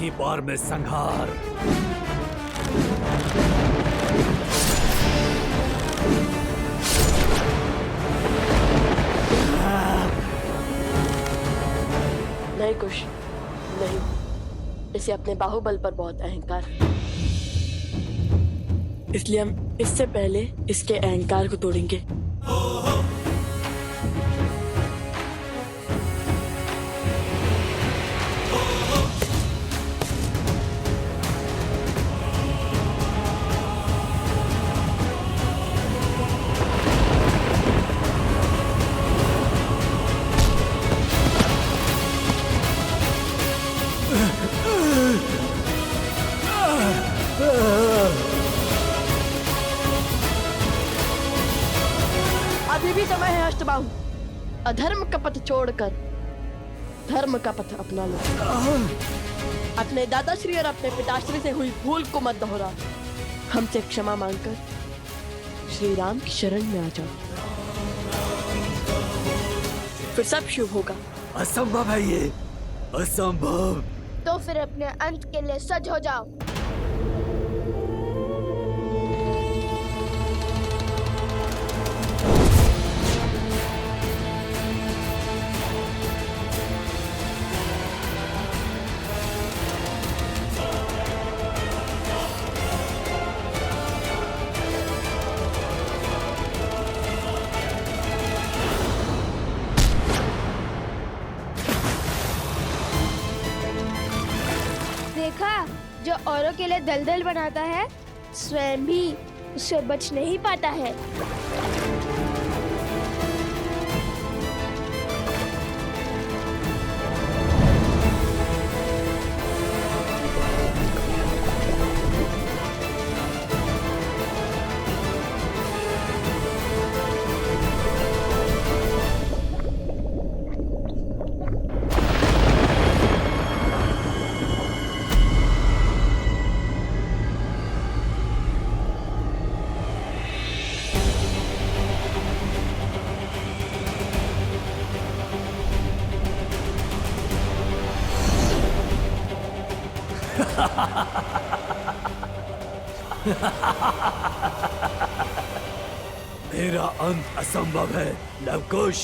ही बार में संहार। नहीं कुश, नहीं। इसे अपने बाहुबल पर बहुत अहंकार है, इसलिए हम इससे पहले इसके अहंकार को तोड़ेंगे। अभी भी समय है अष्टबाहु, अधर्म का पथ छोड़कर धर्म का पथ अपना लो। अपने दादाश्री और अपने पिताश्री से हुई भूल को मत दोहरा। हमसे क्षमा मांगकर श्री राम की शरण में आ जाओ, फिर सब शुभ होगा। असंभव है ये, असंभव। तो फिर अपने अंत के लिए सज हो जाओ। देखा, जो औरों के लिए दलदल बनाता है, स्वयं भी उससे बच नहीं पाता है। मेरा अंत असंभव है लवकुश।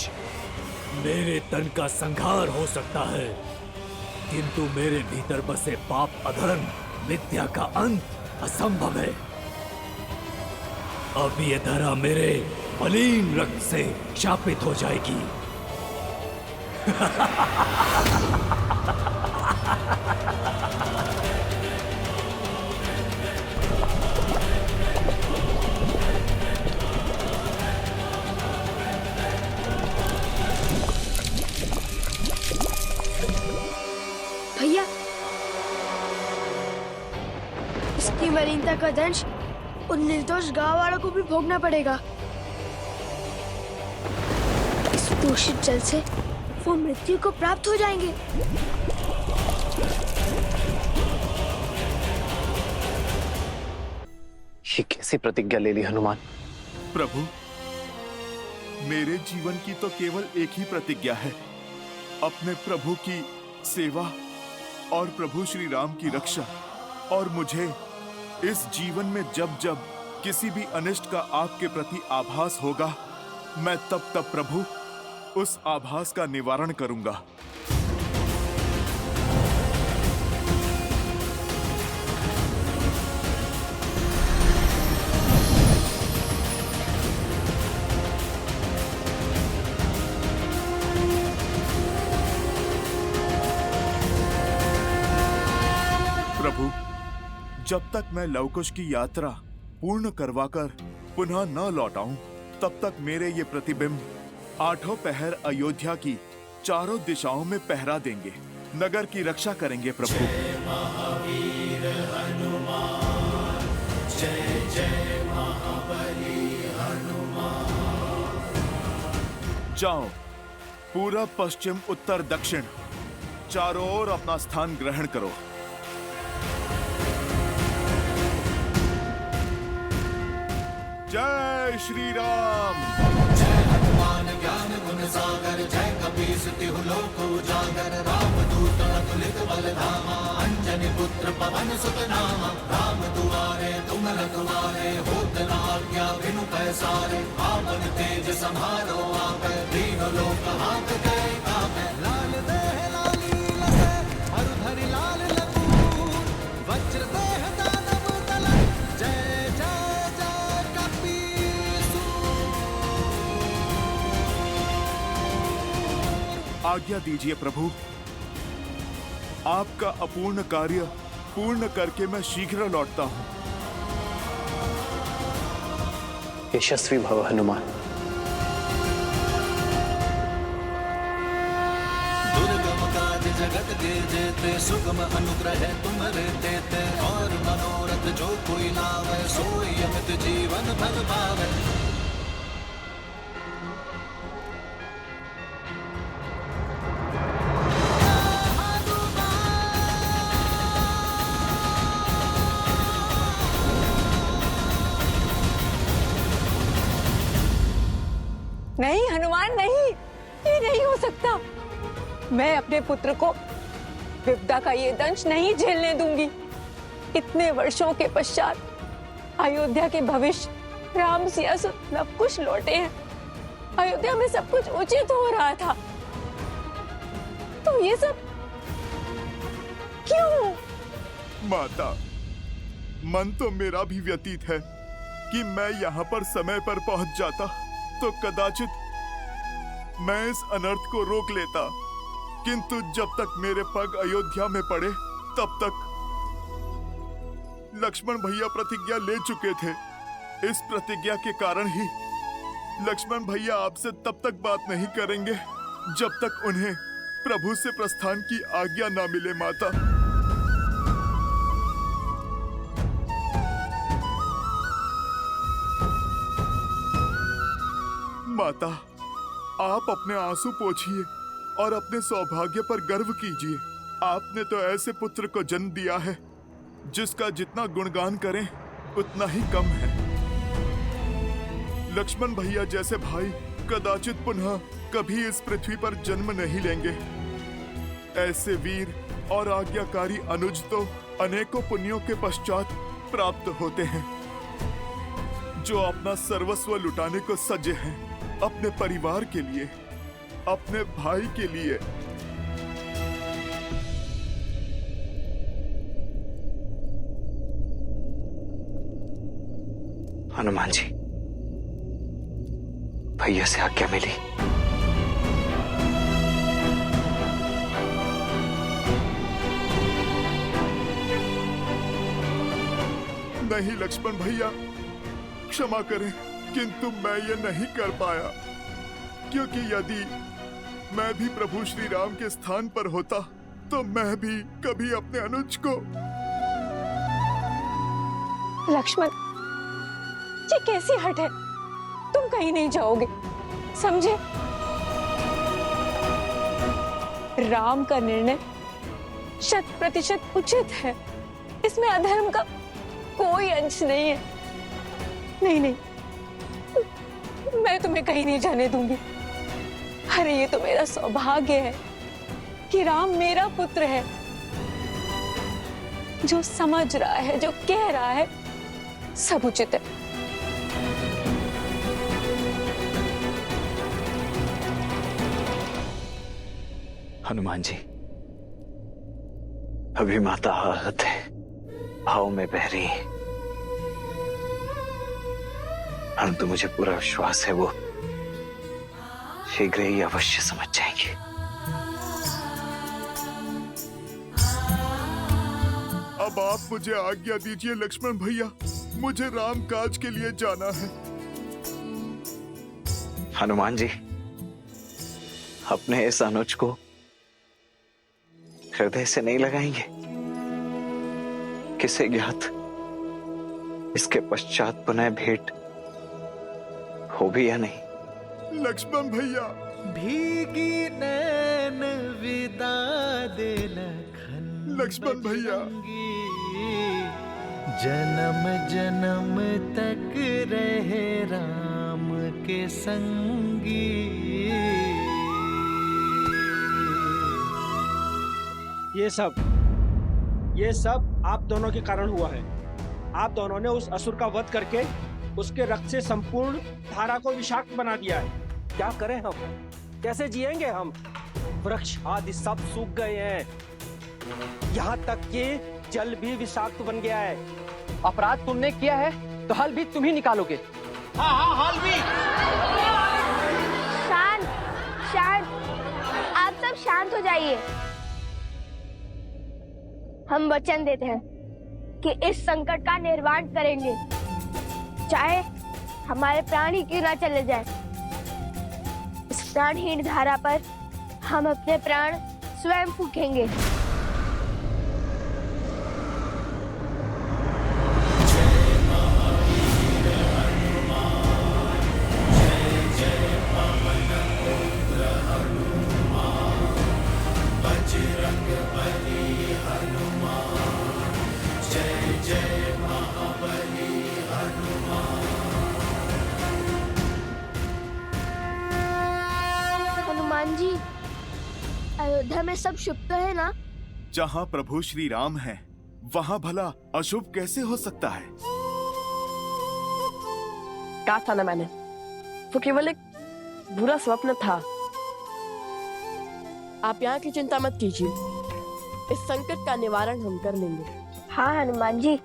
मेरे तन का संहार हो सकता है, किंतु मेरे भीतर बसे पाप अधर्म विद्या का अंत असंभव है। अब ये धरा मेरे मलिन रक्त से शापित हो जाएगी। भैया, इसकी मलिनता का दंश उन निर्दोष गांव वालों को भी भोगना पड़ेगा। इस दूषित जल से वो मृत्यु को प्राप्त हो जाएंगे। ये कैसी प्रतिज्ञा ले ली हनुमान? प्रभु, मेरे जीवन की तो केवल एक ही प्रतिज्ञा है, अपने प्रभु की सेवा और प्रभु श्री राम की रक्षा। और मुझे इस जीवन में जब जब किसी भी अनिष्ट का आपके प्रति आभास होगा, मैं तब तब प्रभु उस आभास का निवारण करूंगा। प्रभु, जब तक मैं लवकुश की यात्रा पूर्ण करवाकर पुनः न लौट आऊं, तब तक मेरे ये प्रतिबिंब आठों पहर अयोध्या की चारों दिशाओं में पहरा देंगे, नगर की रक्षा करेंगे। प्रभु, जय महावीर हनुमान, जय जय महाबली हनुमान। जाओ, पूरब पश्चिम उत्तर दक्षिण चारों ओर अपना स्थान ग्रहण करो। जय श्री राम। जय हनुमान ज्ञान गुण सागर जय कपीस तिहु लोक उजागर रामदूत अतुलित बल धामा अंजनी पुत्र पवन सुत नामा राम दुआरे तुम रखवारे होत न आज्ञा बिनु पैसारे आपन तेज समारो आपे दीन लोक हाथ गए कापे लाल देह लाली लसे हरधरि लाल लकूर वज्र देह दानव दल जय जय जय कपीसु। आज्ञा दीजिए प्रभु, आपका अपूर्ण कार्य पूर्ण करके मैं शीघ्र लौटता हूँ। यशस्वी भव हनुमान। दुर्गम काज जगत के जेते सुगम अनुग्रह तुम्हारे देते और मनोरथ जो कोई लावे सोई अमित जीवन फल पावे। नहीं हनुमान, नहीं, ये नहीं हो सकता। मैं अपने पुत्र को विपदा का ये दंश नहीं झेलने दूंगी। इतने वर्षों के पश्चात अयोध्या के भविष्य राम सिया सब कुछ लौटे हैं। अयोध्या में सब कुछ उचित हो रहा था, तो ये सब क्यों? माता, मन तो मेरा भी व्यतीत है कि मैं यहाँ पर समय पर पहुंच जाता तो कदाचित मैं इस अनर्थ को रोक लेता, किंतु जब तक मेरे पग अयोध्या में पड़े तब तक लक्ष्मण भैया प्रतिज्ञा ले चुके थे। इस प्रतिज्ञा के कारण ही लक्ष्मण भैया आपसे तब तक बात नहीं करेंगे जब तक उन्हें प्रभु से प्रस्थान की आज्ञा ना मिले। माता, माता, आप अपने आंसू पोंछिए और अपने सौभाग्य पर गर्व कीजिए। आपने तो ऐसे पुत्र को जन्म दिया है जिसका जितना गुणगान करें उतना ही कम है। लक्ष्मण भैया जैसे भाई कदाचित पुनः कभी इस पृथ्वी पर जन्म नहीं लेंगे। ऐसे वीर और आज्ञाकारी अनुज तो अनेकों पुण्यों के पश्चात प्राप्त होते हैं, जो अपना सर्वस्व लुटाने को सजे हैं, अपने परिवार के लिए, अपने भाई के लिए। हनुमान जी, भैया से आज्ञा मिली। नहीं लक्ष्मण भैया, क्षमा करें, किंतु मैं ये नहीं कर पाया, क्योंकि यदि मैं भी प्रभु श्री राम के स्थान पर होता तो मैं भी कभी अपने अनुज को। लक्ष्मण, ये कैसी हट है? तुम कहीं नहीं जाओगे, समझे? राम का निर्णय 100% उचित है। इसमें अधर्म का कोई अंश नहीं है। नहीं नहीं, मैं तुम्हें कहीं नहीं जाने दूंगी। अरे ये तो मेरा सौभाग्य है कि राम मेरा पुत्र है, जो समझ रहा है, जो कह रहा है, सब उचित है। हनुमान जी, अभी माता आहत है, भाव में बह रही है, परंतु मुझे पूरा विश्वास है वो शीघ्र ही अवश्य समझ जाएंगे। अब आप मुझे आज्ञा दीजिए लक्ष्मण भैया, मुझे राम काज के लिए जाना है। हनुमान जी, अपने इस अनुज को हृदय से नहीं लगाएंगे? किसे ज्ञात इसके पश्चात पुनः भेंट हो भी या नहीं। लक्ष्मण भैया, भीगी नैन विदा दे लक्ष्मण भैया, जन्म जन्म तक रहे राम के संगी। ये सब आप दोनों के कारण हुआ है। आप दोनों ने उस असुर का वध करके उसके रक्त से संपूर्ण धारा को विषाक्त बना दिया है। क्या करें हम? कैसे जिएंगे हम? वृक्ष आदि सब सूख गए हैं, यहाँ तक कि जल भी विषाक्त बन गया है। अपराध तुमने किया है तो हल भी तुम ही निकालोगे। हाँ हल भी। शांत शांत, आप सब शांत हो जाइए। हम वचन देते हैं कि इस संकट का निर्वाण करेंगे, चाहे हमारे प्राण ही क्यों ना चले जाए। इस प्राणहीन धारा पर हम अपने प्राण स्वयं फूकेंगे। हनुमान जी, अयोध्या में सब शुभ तो है ना? जहाँ प्रभु श्री राम है वहाँ भला अशुभ कैसे हो सकता है? कहा था ना मैंने, वो केवल एक बुरा स्वप्न था। आप यहाँ की चिंता मत कीजिए, इस संकट का निवारण हम कर लेंगे। हाँ हनुमान जी,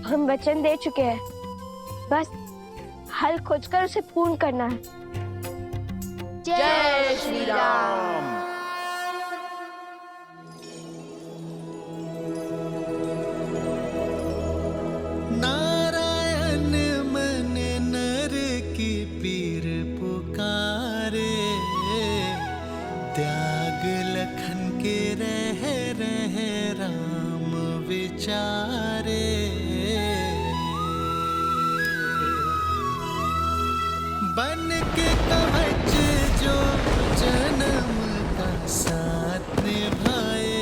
हम वचन दे चुके हैं, बस हल खोजकर उसे पूर्ण करना है। जय श्री राम। नारायण मन नर की पीर पुकारे, त्याग लखन के रह राम विचारे। बन के कवच जो जन्म का साथ निभाए,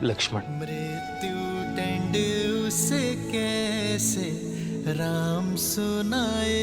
लक्ष्मण, मृत्यु दंड उसे कैसे राम सुनाए।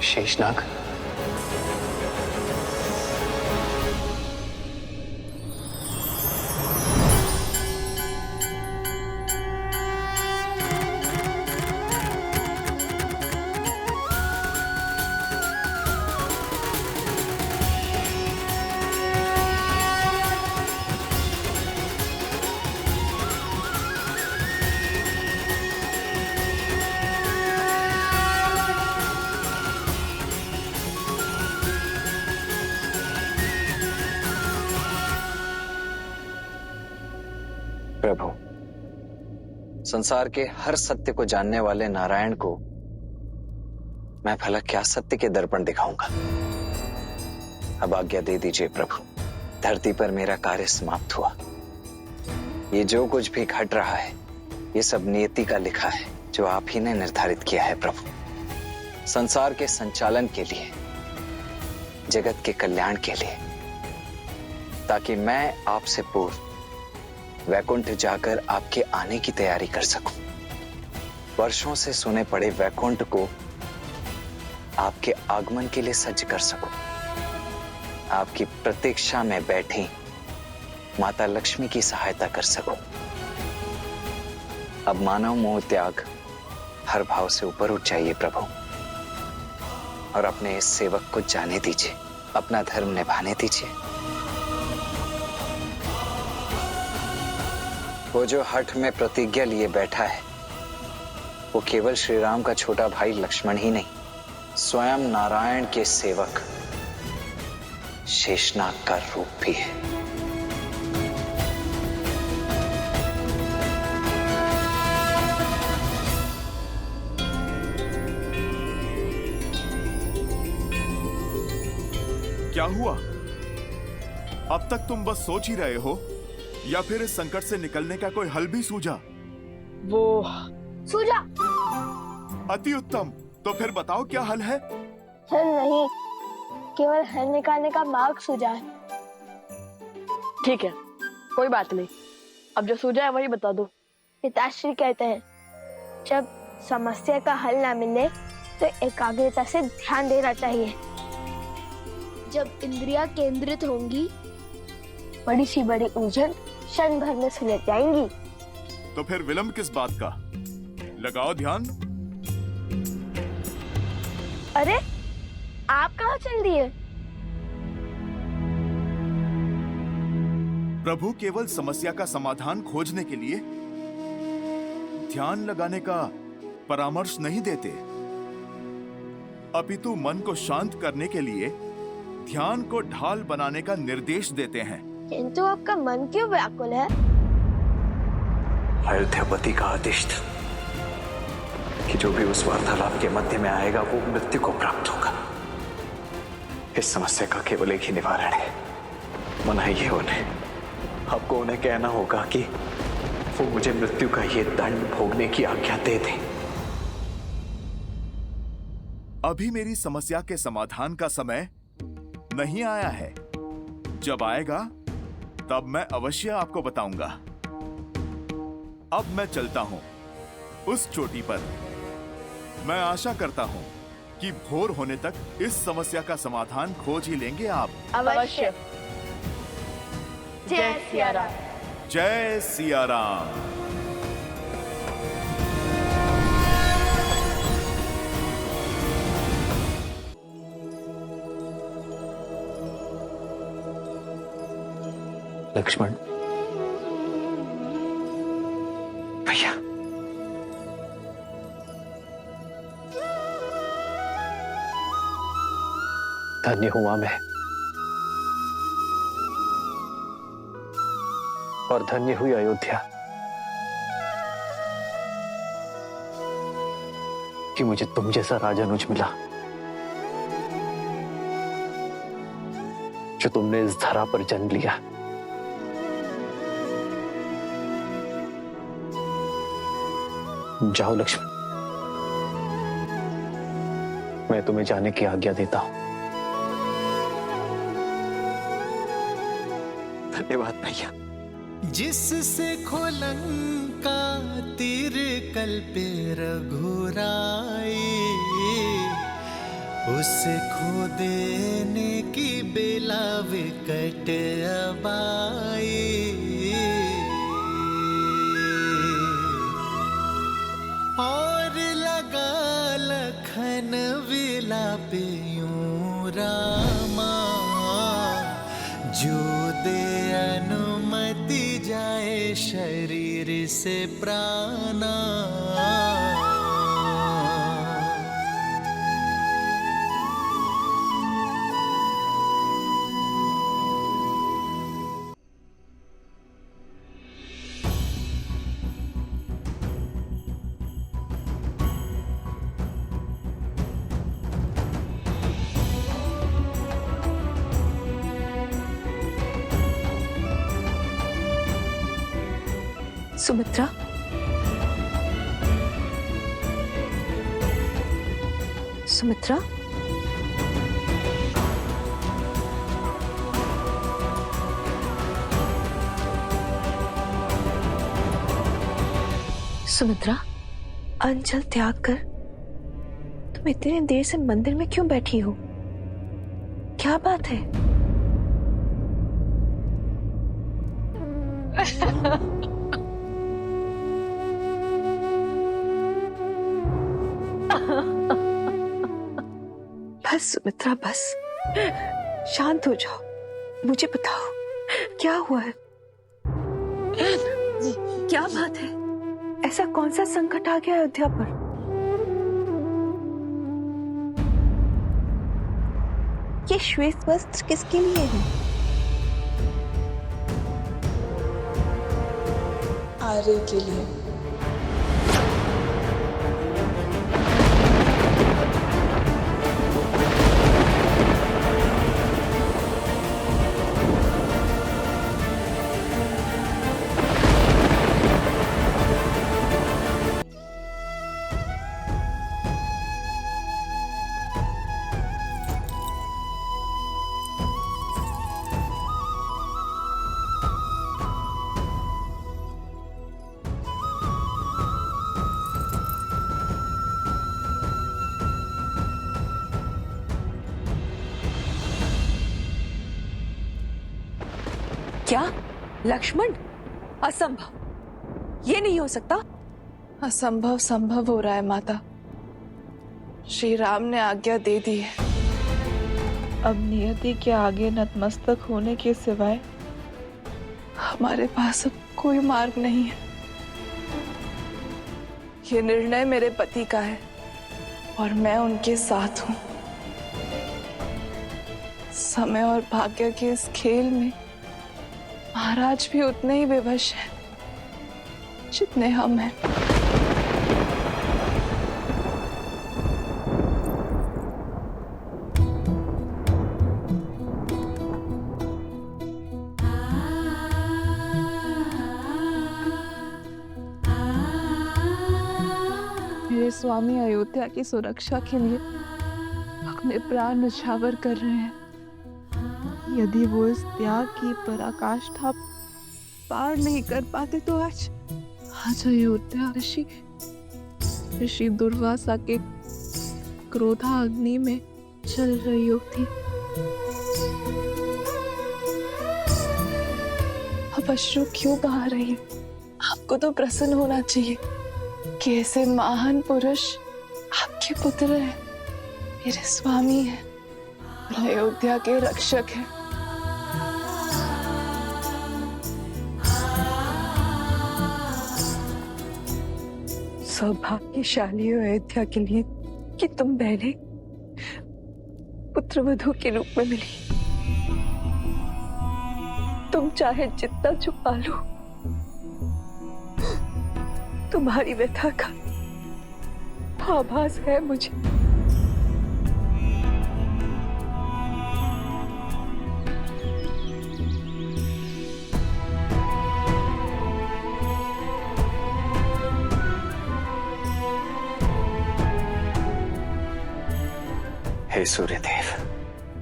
शेषनाग, प्रभु, संसार के हर सत्य को जानने वाले नारायण को मैं भला क्या सत्य के दर्पण दिखाऊंगा। अब आज्ञा दे दीजिए प्रभु, धरती पर मेरा कार्य समाप्त हुआ। ये जो कुछ भी घट रहा है ये सब नियति का लिखा है, जो आप ही ने निर्धारित किया है प्रभु, संसार के संचालन के लिए, जगत के कल्याण के लिए, ताकि मैं आपसे पूर्व वैकुंठ जाकर आपके आने की तैयारी कर सकूं। वर्षों से सुने पड़े वैकुंठ को आपके आगमन के लिए सज्ज कर सकूं। आपकी प्रतीक्षा में बैठी माता लक्ष्मी की सहायता कर सकूं। अब मानव मोह त्याग हर भाव से ऊपर उठ जाइए प्रभु, और अपने इस सेवक को जाने दीजिए, अपना धर्म निभाने दीजिए। वो जो हठ में प्रतिज्ञा लिए बैठा है वो केवल श्री राम का छोटा भाई लक्ष्मण ही नहीं, स्वयं नारायण के सेवक शेषनाग का रूप भी है। क्या हुआ? अब तक तुम बस सोच ही रहे हो या फिर इस संकट से निकलने का कोई हल भी सूझा? वो सूझा। अति उत्तम। तो फिर बताओ क्या हल है? हल नहीं, केवल हल निकालने का मार्ग सूझा है। ठीक है, कोई बात नहीं, अब जो सूझा है वही बता दो। पिताश्री कहते हैं जब समस्या का हल ना मिले तो एकाग्रता से ध्यान देना चाहिए। जब इंद्रियां केंद्रित होंगी बड़ी सी बड़ी उलझन क्षण भर में सुलझ जाएंगी। तो फिर विलंब किस बात का? लगाओ ध्यान। अरे आप कहाँ चल दिए? प्रभु केवल समस्या का समाधान खोजने के लिए ध्यान लगाने का परामर्श नहीं देते, अपितु मन को शांत करने के लिए ध्यान को ढाल बनाने का निर्देश देते हैं। किंतु आपका मन क्यों व्याकुल है? अयोध्यापति का आदेश था कि जो भी उस वार्तालाप के मध्य में आएगा वो मृत्यु को प्राप्त होगा। इस समस्या का केवल एक ही निवारण है, मनाइए उन्हें। आपको उन्हें कहना होगा कि वो मुझे मृत्यु का ये दंड भोगने की आज्ञा दे दें। अभी मेरी समस्या के समाधान का समय नहीं आया है। जब आएगा तब मैं अवश्य आपको बताऊंगा। अब मैं चलता हूं उस चोटी पर। मैं आशा करता हूं कि भोर होने तक इस समस्या का समाधान खोज ही लेंगे आप। अवश्य। जय सिया राम। जय सिया राम। लक्ष्मण भैया, धन्य हुआ मैं और धन्य हुई अयोध्या कि मुझे तुम जैसा राजानुज मिला, जो तुमने इस धरा पर जन्म लिया। जाओ लक्ष्मण, मैं तुम्हें जाने की आज्ञा देता हूं। धन्यवाद भैया। जिससे खोलंका तीर कल्पे रघुराई, उसे खो देने की बेला विकट अबाई। और लगा लखन विलापे यूं रामा, जो दे अनुमति जाए शरीर से प्राणा। सुमित्रा, सुमित्रा, सुमित्रा, अंजल त्याग कर तुम इतनी देर से मंदिर में क्यों बैठी हो? क्या बात है? बस सुमित्रा, बस शांत हो जाओ। मुझे बताओ क्या हुआ है? क्या बात है? ऐसा कौन सा संकट आ गया अयोध्या पर? ये श्वेत वस्त्र किसके लिए है? आर्य के लिए। क्या लक्ष्मण? असंभव, ये नहीं हो सकता। असंभव संभव हो रहा है माता। श्री राम ने आज्ञा दे दी है। अब नियति के आगे नतमस्तक होने के सिवाय हमारे पास अब कोई मार्ग नहीं है। ये निर्णय मेरे पति का है और मैं उनके साथ हूं। समय और भाग्य के इस खेल में महाराज भी उतने ही विवश हैं जितने हम हैं। मेरे स्वामी अयोध्या की सुरक्षा के लिए अपने प्राण न्यौछावर कर रहे हैं। यदि वो इस त्याग की पराकाष्ठा पार नहीं कर पाते तो आज अयोध्या ऋषि दुर्वासा के क्रोधा अग्नि में जल रही होती। अब अश्रु क्यों बहा रही है? आपको तो प्रसन्न होना चाहिए कि ऐसे महान पुरुष आपके पुत्र हैं, मेरे स्वामी हैं, अयोध्या के रक्षक हैं। सौभाग्यशाली हो अयोध्या के लिए कि तुम बहने पुत्रवधू के रूप में मिली। तुम चाहे जितना छुपा लो, तुम्हारी व्यथा का आभास है मुझे। हे सूर्यदेव,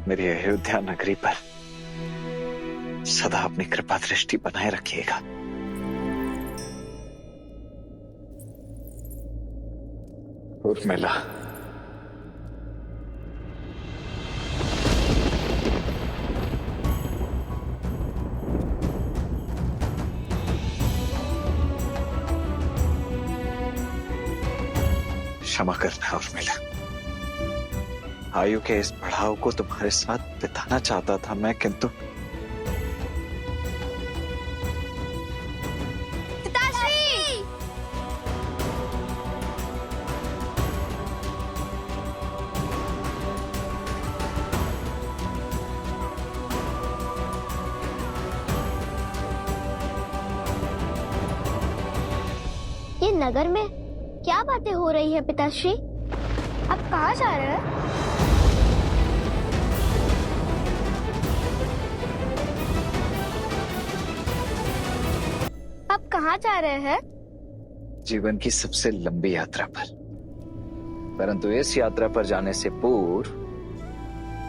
मेरी अयोध्या नगरी पर सदा अपनी कृपा दृष्टि बनाए रखिएगा। उर्मिला, क्षमा करना उर्मिला। आयु के इस पड़ाव को तुम्हारे साथ बिताना चाहता था मैं, किंतु ये नगर में क्या बातें हो रही है पिताश्री? आप कहाँ जा रहे हैं? आप कहाँ जा रहे हैं? जीवन की सबसे लंबी यात्रा पर। परंतु इस यात्रा पर जाने से पूर्व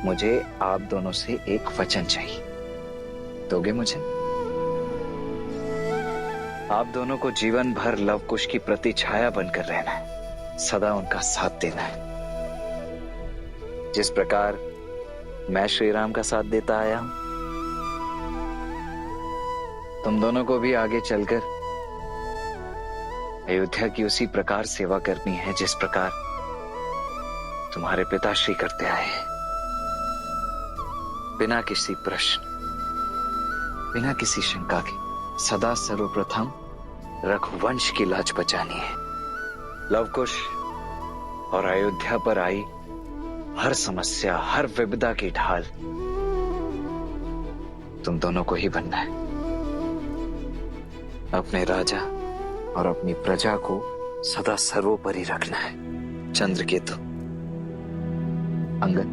मुझे आप दोनों से एक वचन चाहिए। दोगे मुझे? आप दोनों को जीवन भर लव कुश की प्रति छाया बनकर रहना है, सदा उनका साथ देना है। जिस प्रकार मैं श्री राम का साथ देता आया हूं, तुम दोनों को भी आगे चलकर अयोध्या की उसी प्रकार सेवा करनी है जिस प्रकार तुम्हारे पिताश्री करते आए हैं। बिना किसी प्रश्न, बिना किसी शंका के सदा सर्वप्रथम रघुवंश की लाज बचानी है। लवकुश और अयोध्या पर आई हर समस्या, हर विपदा की ढाल तुम दोनों को ही बनना है। अपने राजा और अपनी प्रजा को सदा सर्वोपरि रखना है। चंद्रकेतु, अंगद,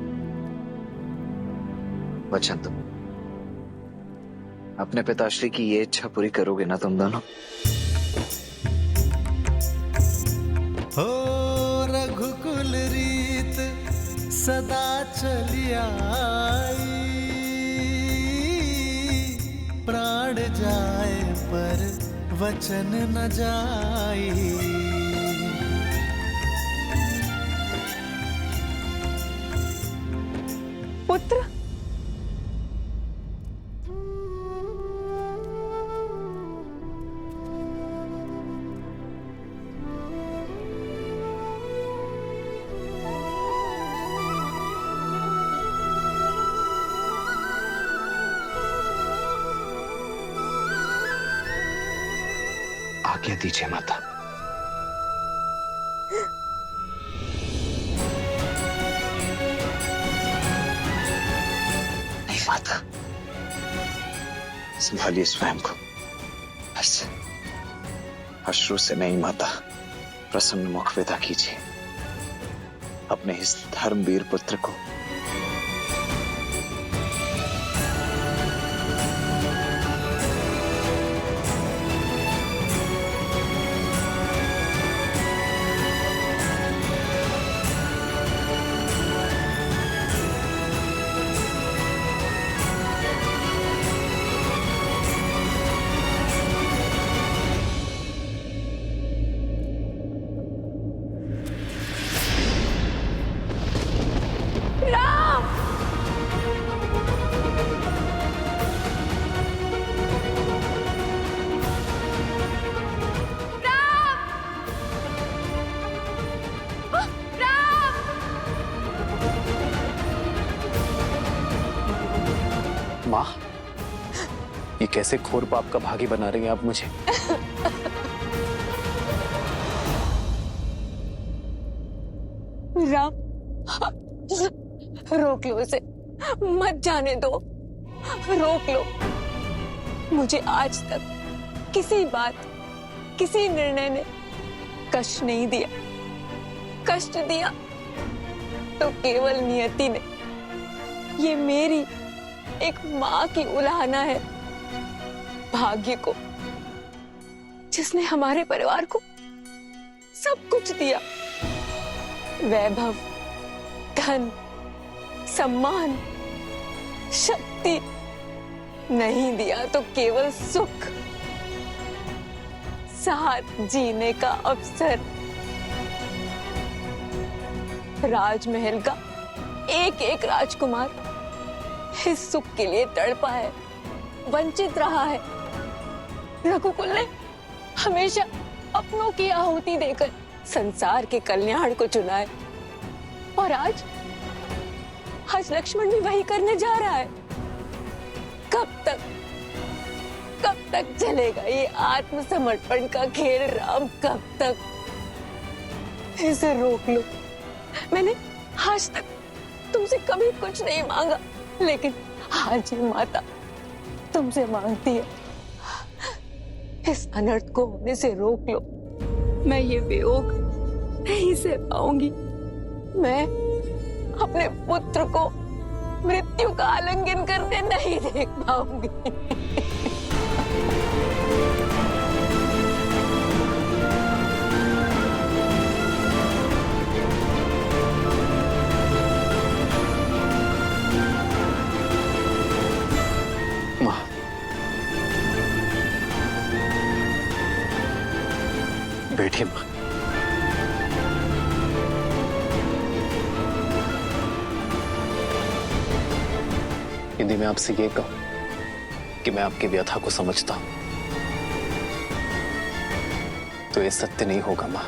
वचन तुम अपने पिताश्री की ये इच्छा पूरी करोगे ना तुम दोनों? हो रघुकुल रीत सदा चली आई, प्राण जाए पर वचन न जाई। पुत्र, आज्ञा दीजिए माता। नहीं माता, संभालिए स्वयं को। बस अश्रु से नहीं माता, प्रसन्न मुख विदा कीजिए अपने इस धर्मवीर पुत्र को। माँ, ये कैसे घोर पाप का भागी बना रही हैं आप मुझे? राम, रोक लो इसे, मत जाने दो, रोक लो। मुझे आज तक किसी बात, किसी निर्णय ने कष्ट नहीं दिया। कष्ट दिया तो केवल नियति ने। ये मेरी एक माँ की उलाहना है भाग्य को, जिसने हमारे परिवार को सब कुछ दिया। वैभव, धन, सम्मान, शक्ति नहीं दिया तो केवल सुख, साथ जीने का अवसर। राजमहल का एक एक राजकुमार इस सुख के लिए तड़पा है, वंचित रहा है। रघुकुल ने हमेशा अपनों की आहुति देकर संसार के कल्याण को चुना है, और आज लक्ष्मण भी वही करने जा रहा है। कब तक चलेगा ये आत्मसमर्पण का खेल राम? कब तक? इसे रोक लो। मैंने आज तक तुमसे कभी कुछ नहीं मांगा, लेकिन आज ये माता तुमसे मांगती है, इस अनर्थ को होने से रोक लो। मैं ये वियोग नहीं सह पाऊंगी। मैं अपने पुत्र को मृत्यु का आलिंगन करते नहीं देख पाऊंगी। माँ, बैठिए माँ। यदि मैं आपसे ये कहूं कि मैं आपकी व्यथा को समझता हूं, तो ये सत्य नहीं होगा मां।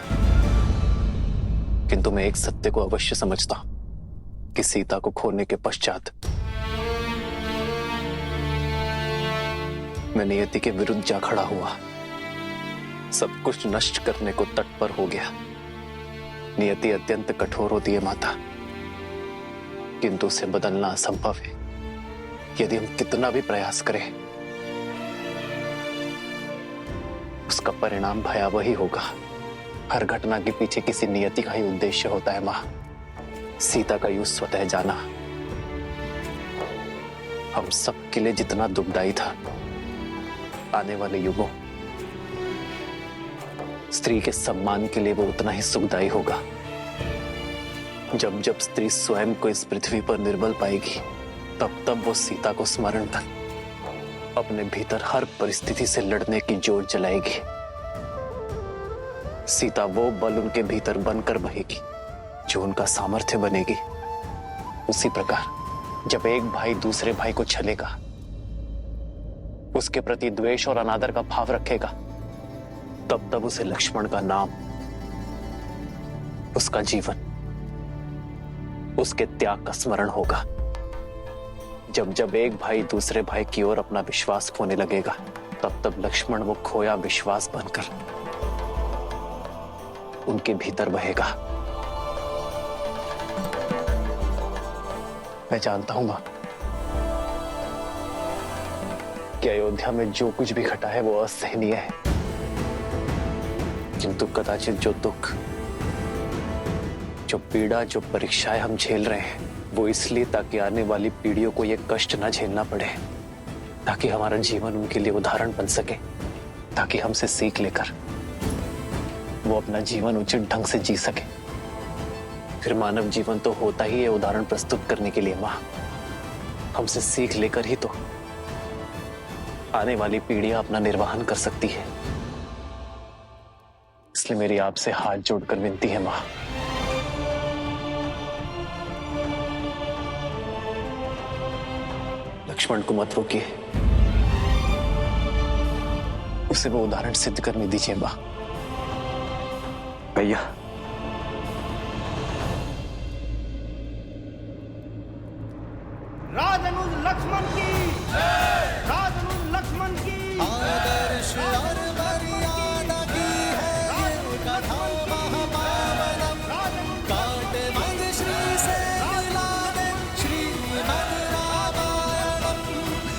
किंतु मैं एक सत्य को अवश्य समझता हूं कि सीता को खोने के पश्चात मैं नियति के विरुद्ध जा खड़ा हुआ, सब कुछ नष्ट करने को तत्पर हो गया। नियति अत्यंत कठोर होती है माता, किंतु उसे बदलना असंभव है। यदि हम कितना भी प्रयास करें, उसका परिणाम भयावह ही होगा। हर घटना के पीछे किसी नियति का ही उद्देश्य होता है मां। सीता का युग स्वतः जाना हम सब के लिए जितना दुखदायी था, आने वाले युगों स्त्री के सम्मान के लिए वो उतना ही सुखदायी होगा। जब जब स्त्री स्वयं को इस पृथ्वी पर निर्बल पाएगी, तब तब वो सीता को स्मरण कर अपने भीतर हर परिस्थिति से लड़ने की जोर जलाएगी। सीता वो बल उनके भीतर बनकर बहेगी जो उनका सामर्थ्य बनेगी। उसी प्रकार जब एक भाई दूसरे भाई को छलेगा, उसके प्रति द्वेष और अनादर का भाव रखेगा, तब तब उसे लक्ष्मण का नाम, उसका जीवन, उसके त्याग का स्मरण होगा। जब जब एक भाई दूसरे भाई की ओर अपना विश्वास खोने लगेगा, तब तब लक्ष्मण वो खोया विश्वास बनकर उनके भीतर बहेगा। मैं जानता हूं मां कि अयोध्या में जो कुछ भी घटा है वो असहनीय है, किंतु कदाचित जो दुख, जो पीड़ा, जो परीक्षाएं हम झेल रहे हैं वो इसलिए ताकि आने वाली पीढ़ियों को ये कष्ट न झेलना पड़े, ताकि हमारा जीवन उनके लिए उदाहरण बन सके, ताकि हमसे सीख लेकर वो अपना जीवन उचित ढंग से जी सके। फिर मानव जीवन तो होता ही है उदाहरण प्रस्तुत करने के लिए मां। हमसे सीख लेकर ही तो आने वाली पीढ़ियां अपना निर्वहन कर सकती है। इसलिए मेरी आपसे हाथ जोड़कर विनती है मां, लक्ष्मण को मत रोकिए, उसे वो उदाहरण सिद्ध करने दीजिए मां। भैया, राजनुज लक्ष्मण की, राजनुज लक्ष्मण की आदर्श और मर्यादा की है ये कथा महापावनम। काटे मद श्री से मिला दे श्रीमद् रामायणम,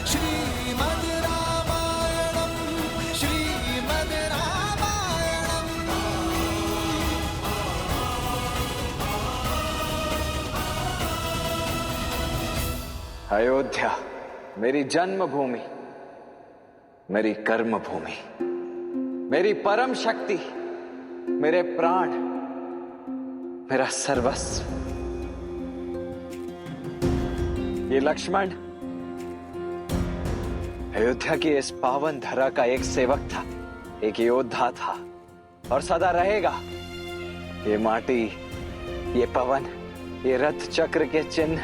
श्रीमद् रामायणम, श्रीमद् रामायणम। अयोध्या मेरी जन्मभूमि, मेरी कर्म भूमि, मेरी परम शक्ति, मेरे प्राण, मेरा सर्वस्व। ये लक्ष्मण अयोध्या की इस पावन धरा का एक सेवक था, एक योद्धा था और सदा रहेगा। ये माटी, ये पवन, ये रथ चक्र के चिन्ह,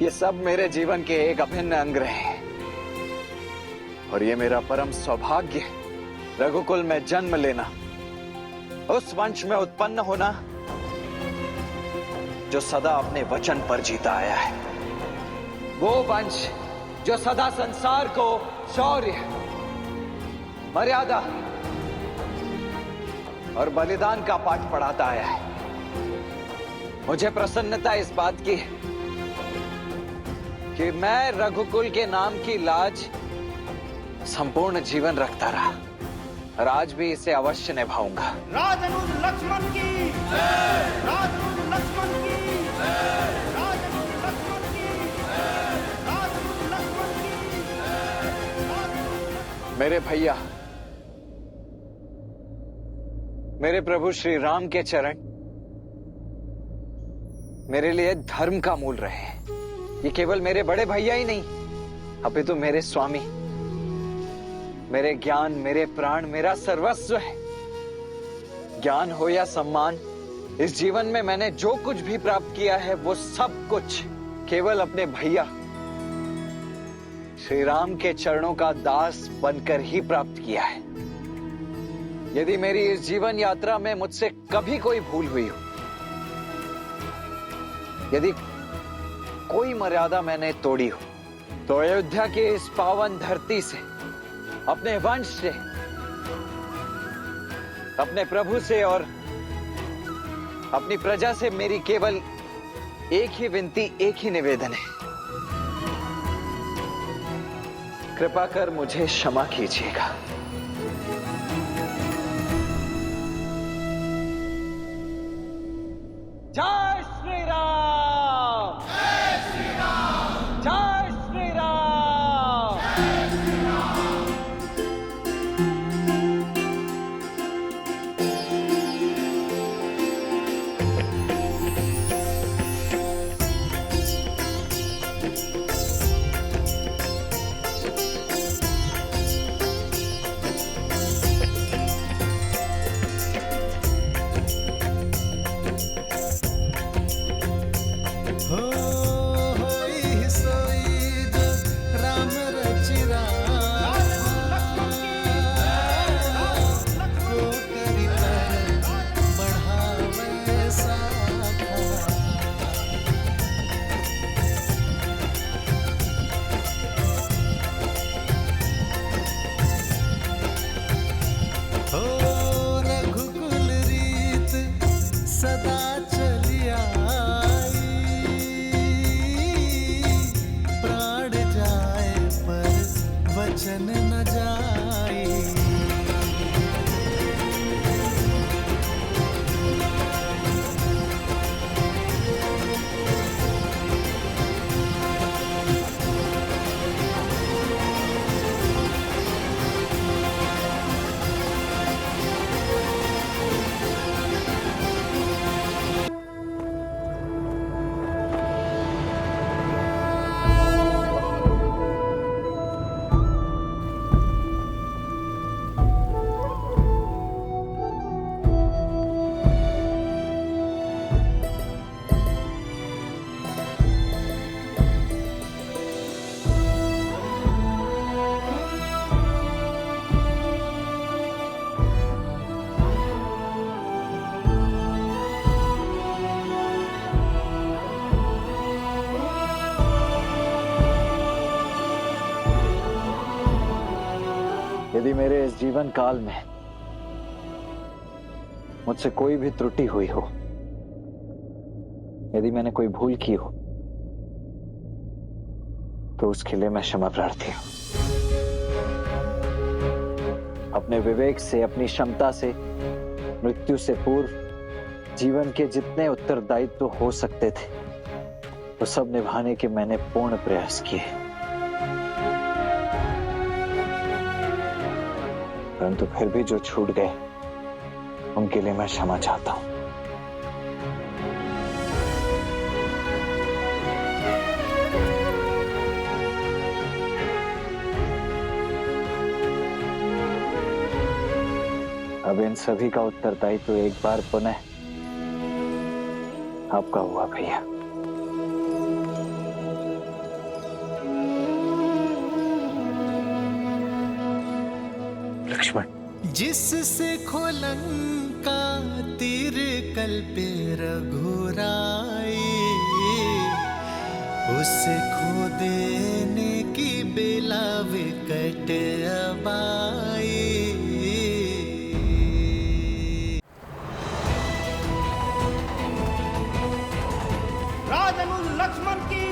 ये सब मेरे जीवन के एक अभिन्न अंग रहे। और ये मेरा परम सौभाग्य, रघुकुल में जन्म लेना, उस वंश में उत्पन्न होना जो सदा अपने वचन पर जीता आया है। वो वंश जो सदा संसार को शौर्य, मर्यादा और बलिदान का पाठ पढ़ाता आया है। मुझे प्रसन्नता इस बात की कि मैं रघुकुल के नाम की लाज संपूर्ण जीवन रखता रहा और आज भी इसे अवश्य निभाऊंगा। राजनुज लक्ष्मण की, राजनुज लक्ष्मण की, राजनुज लक्ष्मण की, राजनुज लक्ष्मण की। मेरे भैया, मेरे प्रभु श्री राम के चरण मेरे लिए धर्म का मूल रहे हैं। ये केवल मेरे बड़े भैया ही नहीं, अपितु मेरे स्वामी, मेरे ज्ञान, मेरे प्राण, मेरा सर्वस्व है। ज्ञान हो या सम्मान, इस जीवन में मैंने जो कुछ भी प्राप्त किया है वो सब कुछ केवल अपने भैया श्री राम के चरणों का दास बनकर ही प्राप्त किया है। यदि मेरी इस जीवन यात्रा में मुझसे कभी कोई भूल हुई हो, यदि कोई मर्यादा मैंने तोड़ी हो, तो अयोध्या की इस पावन धरती से, अपने वंश से, अपने प्रभु से और अपनी प्रजा से मेरी केवल एक ही विनती, एक ही निवेदन है। कृपा कर मुझे क्षमा कीजिएगा। जय श्री राम, जय श्री राम, जय श्री राम। होई सोई जो राम रचिरा, को करी पर बढ़ावे साखा। हो रघुकुल री सदा चली आई, प्राण जाए पर वचन न जाए। यदि मेरे इस जीवन काल में मुझसे कोई भी त्रुटि हुई हो, यदि मैंने कोई भूल की हो, तो उसके लिए मैं क्षमा प्रार्थी हूं। अपने विवेक से, अपनी क्षमता से, मृत्यु से पूर्व जीवन के जितने उत्तरदायित्व हो सकते थे, वो सब निभाने के मैंने पूर्ण प्रयास किए, परंतु फिर भी जो छूट गए उनके लिए मैं क्षमा चाहता हूं। अब इन सभी का उत्तरदायित्व एक बार पुनः आपका हुआ भैया। लक्ष्मण, जिससे खोलन का तीर कल्पे रघुराई, उसे खो देने की बेला विकट अबाई। राजनुज लक्ष्मण की